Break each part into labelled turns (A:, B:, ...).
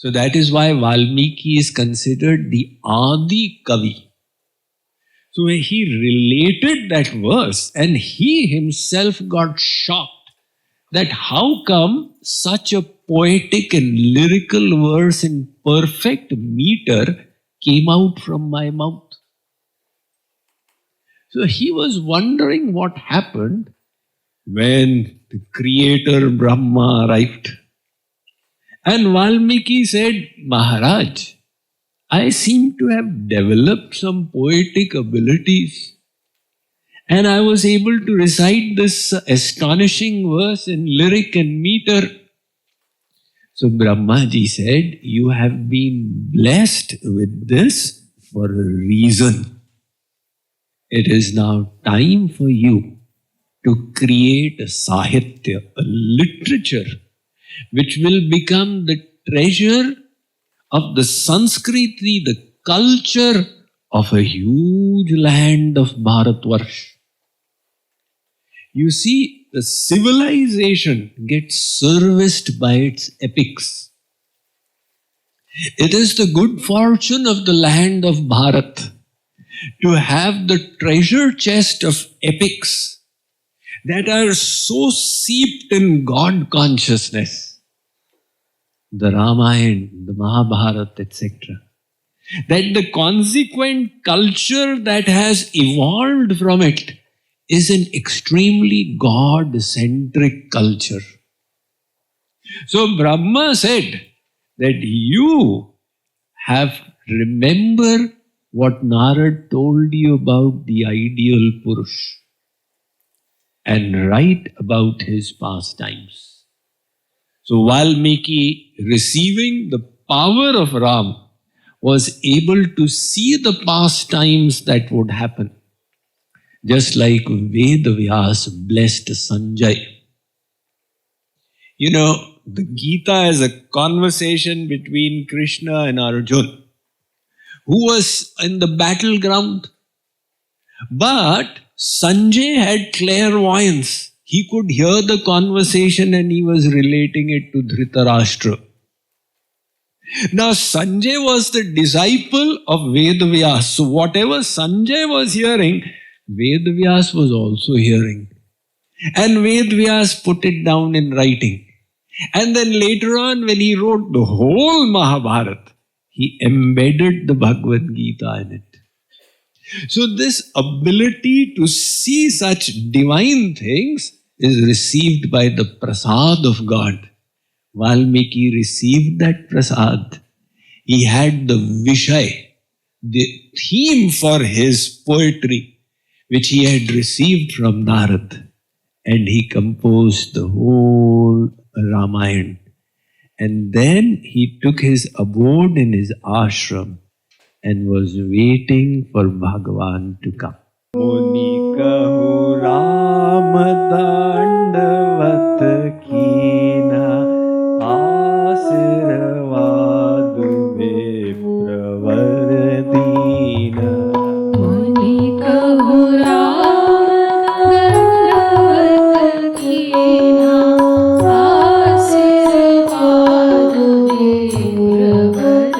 A: So that is why Valmiki is considered the Adi Kavi. So he related that verse and he himself got shocked that how come such a poetic and lyrical verse in perfect meter came out from my mouth. So he was wondering what happened when the creator Brahma arrived. And Valmiki said, Maharaj, I seem to have developed some poetic abilities. And I was able to recite this astonishing verse in lyric and meter. So Brahmaji said, you have been blessed with this for a reason. It is now time for you to create a sahitya, a literature, which will become the treasure of the Sanskriti, the culture of a huge land of Bharatvarsh. You see, the civilization gets serviced by its epics. It is the good fortune of the land of Bharat to have the treasure chest of epics that are so seeped in God consciousness, the Ramayana, the Mahabharata, etc., that the consequent culture that has evolved from it is an extremely God-centric culture. So Brahma said that you have remember what Narad told you about the ideal Purush and write about his pastimes. So Valmiki, receiving the power of Ram, was able to see the pastimes that would happen. Just like Vedavyas blessed Sanjay. You know, the Gita is a conversation between Krishna and Arjuna, who was in the battleground. But Sanjay had clairvoyance. He could hear the conversation and he was relating it to Dhritarashtra. Now Sanjay was the disciple of Vedavyas. So whatever Sanjay was hearing, Vedavyas was also hearing. And Vedavyas put it down in writing. And then later on when he wrote the whole Mahabharata, he embedded the Bhagavad Gita in it. So this ability to see such divine things is received by the prasad of God. Valmiki received that prasad. He had the Vishay, the theme for his poetry, which he had received from Narad. And he composed the whole Ramayana. And then he took his abode in his ashram and was waiting for Bhagavan to come. Muni kahu Ram dandavat kina asirvadu vipravardina.
B: Muni kahu Ram dandavat kina asirvadu vipravardina.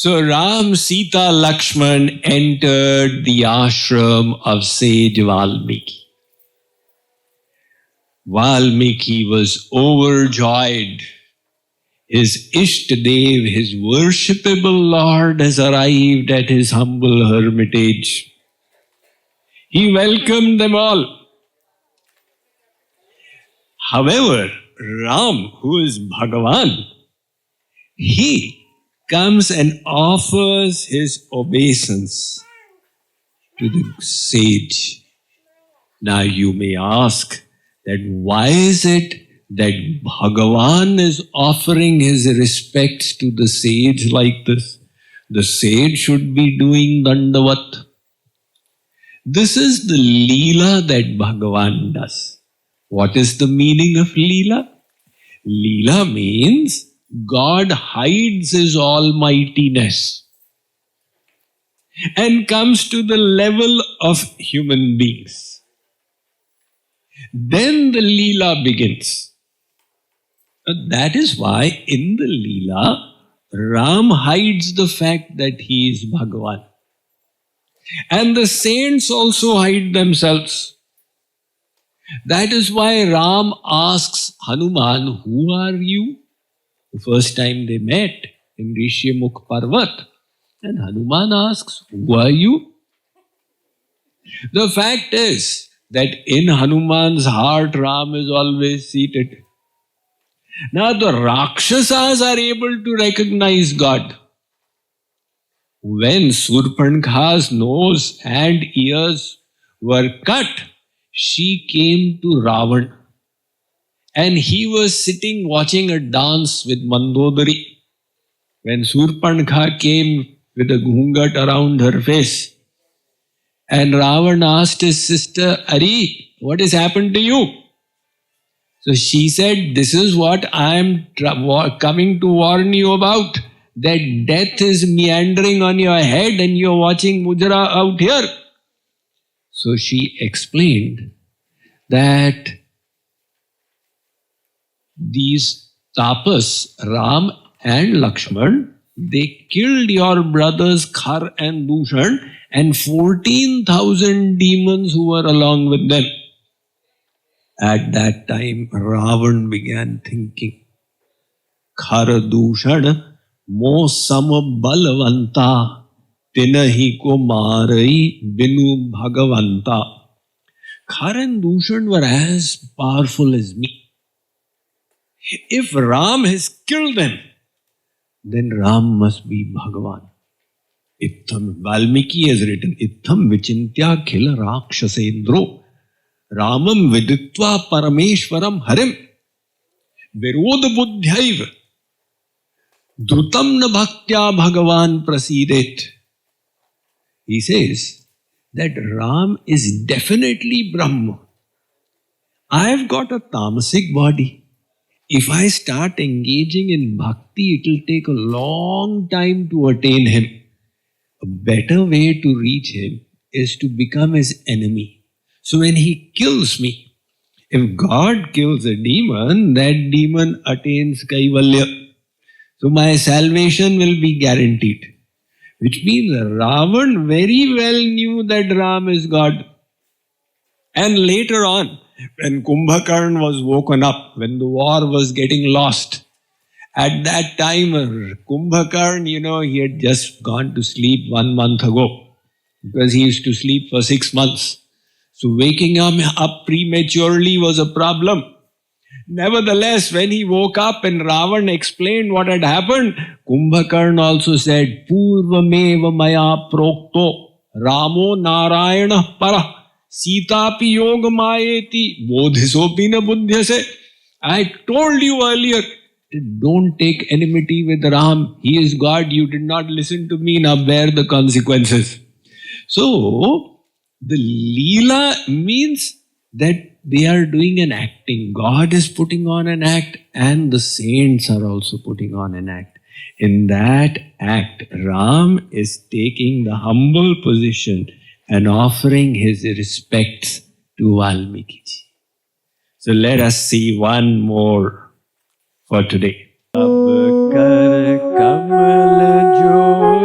A: So Ram, Sita, Lakshman entered the ashram of Sage Valmiki. Valmiki was overjoyed. His Ishtadev, his worshipable Lord, has arrived at his humble hermitage. He welcomed them all. However, Ram, who is Bhagavan, he comes and offers his obeisance to the sage. Now you may ask that why is it that Bhagavan is offering his respects to the sage like this? The sage should be doing dandavat. This is the leela that Bhagavan does. What is the meaning of leela? Leela means God hides his almightiness and comes to the level of human beings. Then the leela begins. That is why in the leela, Ram hides the fact that he is Bhagavan. And the saints also hide themselves. That is why Ram asks Hanuman, who are you? The first time they met in Rishyamukh Parvat. And Hanuman asks, who are you? The fact is that in Hanuman's heart, Ram is always seated. Now the Rakshasas are able to recognize God. When Surpankh's nose and ears were cut, she came to Ravana. And he was sitting watching a dance with Mandodari. When Surpankha came with a ghungat around her face, and Ravana asked his sister, Ari, what has happened to you? So she said, this is what I am coming to warn you about, that death is meandering on your head and you are watching Mujra out here. So she explained that these tapas, Ram and Lakshman, they killed your brothers Khar and Dushan and 14,000 demons who were along with them. At that time, Ravan began thinking, Khar Dushan mo sam balavanta tinahi ko marai binu bhagavanta. Khar and Dushan were as powerful as me. If Ram has killed them, then Ram must be Bhagavan. Ittham, Valmiki has written, Ittham vichintya khila rakshasendro Ramam viditva parameshwaram harim virodha buddhyaiva drutam na bhaktya Bhagavan prasidet. He says that Ram is definitely Brahma. I have got a tamasic body. If I start engaging in bhakti, it will take a long time to attain him. A better way to reach him is to become his enemy. So when he kills me, if God kills a demon, that demon attains Kaivalya. So my salvation will be guaranteed. Which means Ravan very well knew that Ram is God. And later on, when Kumbhakarna was woken up, when the war was getting lost, at that time, Kumbhakarna, he had just gone to sleep 1 month ago because he used to sleep for 6 months. So waking him up prematurely was a problem. Nevertheless, when he woke up and Ravan explained what had happened, Kumbhakarna also said, Purvameva maya prokto Ramo Narayana para Sitapi yoga mayeti bodhisopi na buddhyase. I told you earlier, don't take enmity with Ram. He is God. You did not listen to me. Now bear the consequences. So, the leela means that they are doing an acting. God is putting on an act and the saints are also putting on an act. In that act, Ram is taking the humble position and offering his respects to Valmiki. So let us see one more for today. Ab kar kamal jo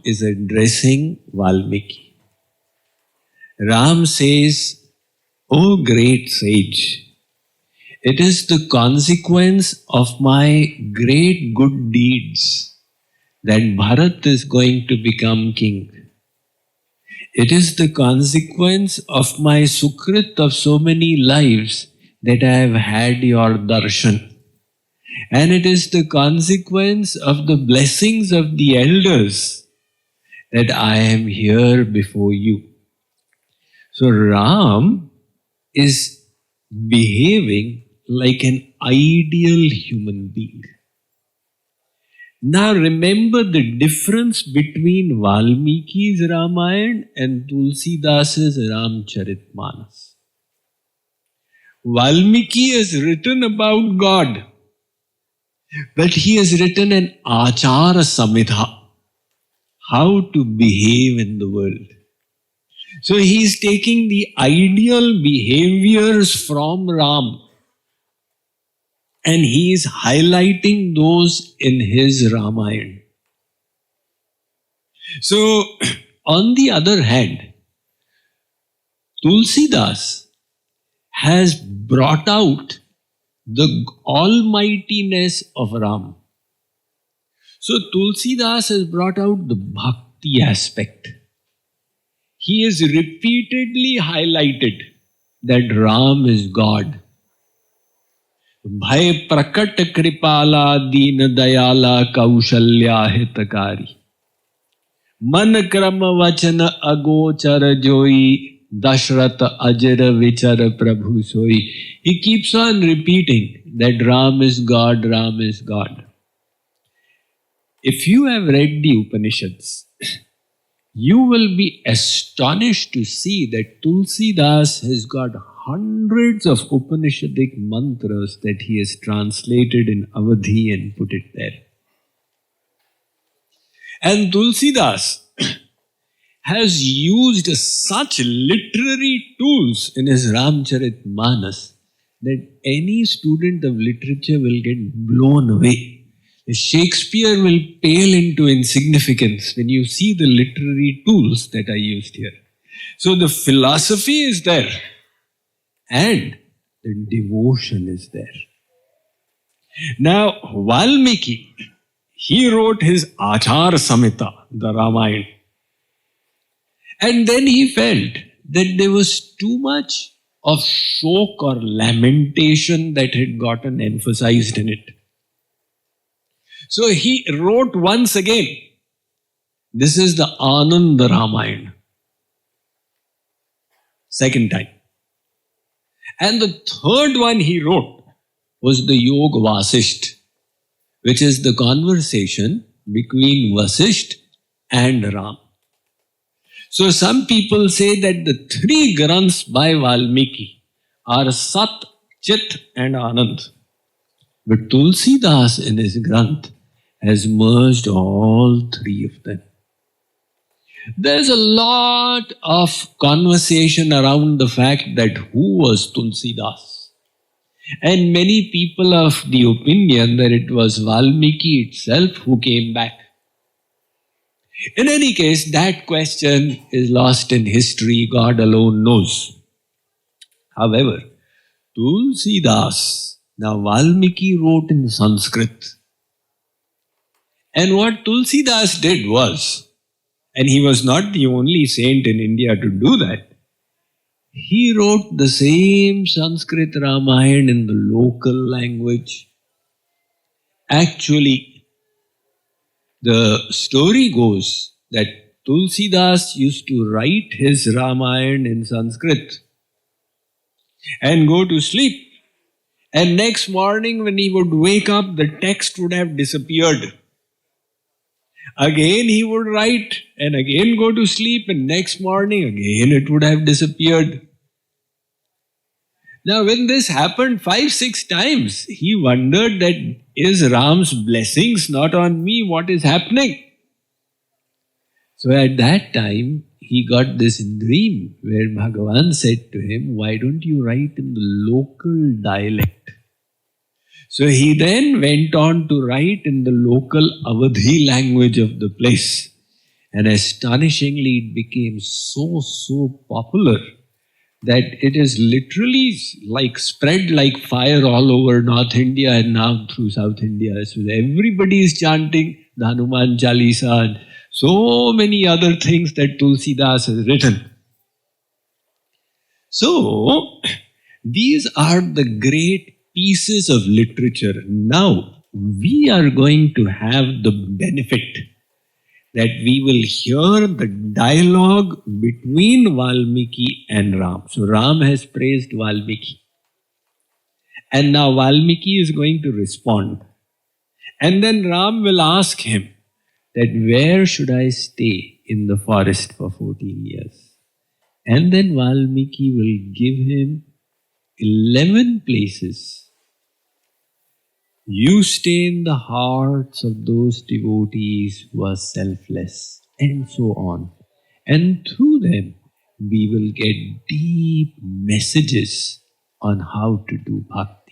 A: is addressing Valmiki. Ram says, "O great sage, it is the consequence of my great good deeds that Bharat is going to become king. It is the consequence of my sukrit of so many lives that I have had your darshan. And it is the consequence of the blessings of the elders that I am here before you." So Ram is behaving like an ideal human being. Now remember the difference between Valmiki's Ramayana and Tulsidas's Ramcharitmanas. Valmiki has written about God, but he has written an Achara Samhita, how to behave in the world. So he is taking the ideal behaviors from Ram and he is highlighting those in his Ramayana. So, on the other hand, Tulsidas has brought out the almightiness of Ram. So, Tulsidas has brought out the bhakti aspect. He has repeatedly highlighted that Ram is God. Bhai prakat kripala deen dayala kaushalya hitakari. Man krama vachana agochara joi dashrata ajara vichara prabhu soi. He keeps on repeating that Ram is God, Ram is God. If you have read the Upanishads, you will be astonished to see that Tulsidas has got hundreds of Upanishadic mantras that he has translated in Avadhi and put it there. And Tulsidas has used such literary tools in his Ramcharitmanas that any student of literature will get blown away. Shakespeare will pale into insignificance when you see the literary tools that are used here. So the philosophy is there and the devotion is there. Now, Valmiki, he wrote his Achara Samhita, the Ramayana. And then he felt that there was too much of shok or lamentation that had gotten emphasized in it. So he wrote once again. This is the Ananda Ramayana. Second time. And the third one he wrote was the Yoga Vasisht, which is the conversation between Vasisht and Ram. So some people say that the three Granths by Valmiki are Sat, Chit and Anand. But Tulsidas in his Granth has merged all three of them. There's a lot of conversation around the fact that who was Tulsidas. And many people are of the opinion that it was Valmiki itself who came back. In any case, that question is lost in history. God alone knows. However, Tulsidas, now Valmiki wrote in Sanskrit. And what Tulsidas did was, and he was not the only saint in India to do that, he wrote the same Sanskrit Ramayana in the local language. Actually, the story goes that Tulsidas used to write his Ramayana in Sanskrit and go to sleep. And next morning when he would wake up, the text would have disappeared. Again he would write and again go to sleep, and next morning again it would have disappeared. Now when this happened 5-6 times, he wondered that is Ram's blessings not on me? What is happening? So at that time he got this dream where Bhagavan said to him, why don't you write in the local dialect? So he then went on to write in the local Avadhi language of the place. And astonishingly, it became so popular that it is literally like spread like fire all over North India and now through South India. So everybody is chanting the Hanuman Chalisa and so many other things that Tulsidas has written. So, these are the great pieces of literature. Now, we are going to have the benefit that we will hear the dialogue between Valmiki and Ram. So, Ram has praised Valmiki. And now Valmiki is going to respond. And then Ram will ask him that where should I stay in the forest for 14 years? And then Valmiki will give him 11 places. You stay in the hearts of those devotees who are selfless, and so on. And through them, we will get deep messages on how to do bhakti.